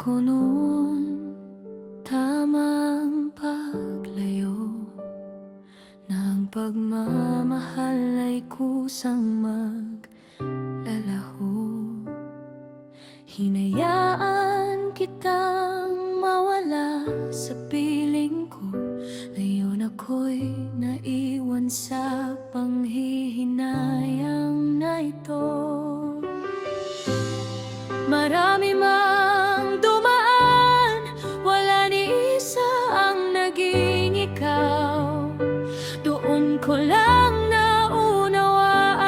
ko noon tamang paglayo, na ang pagmamahal ay kusang maglalaho. Hinayaan kitang mawala sa piling ko, ngayon ako'y naiwan sa panghihinayang na ito. Marami mang dumaan, wala ni isa ang naging ikaw. Doon ko lang naunawaan,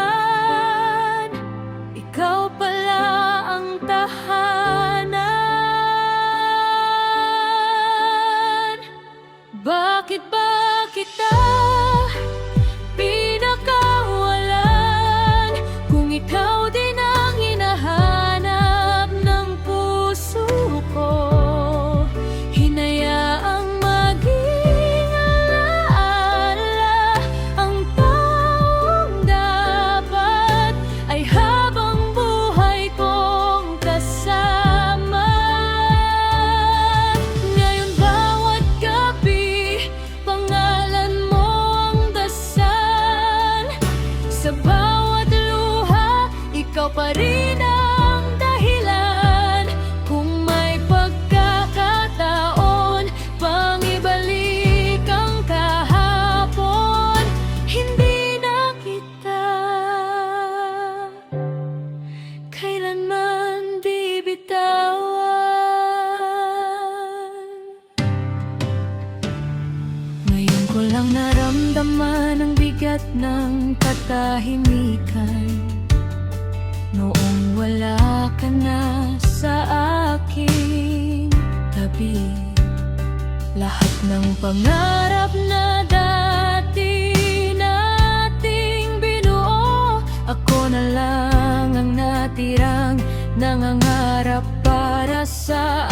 ikaw pala ang tahanan. Bakit ba kita pinakawalan, kung ikaw din ang hinahanap ng puso ko? Hinayaang maging alaala ang taong dapat ay habang buhay kong kasama. Ngayon bawat gabi pangalan mo ang dasal, sa bawat luha ikaw pa rin ang dahilan. Kung may pagkakataon pang ibalik ang kahapon, hindi na kita kailanman bibitawan. Ngayon ko lang naramdaman ang bigat ng katahimikan, noong wala ka na sa aking tabi. Lahat ng pangarap na dati nating binuo, ako na lang ang natirang nangangarap para sa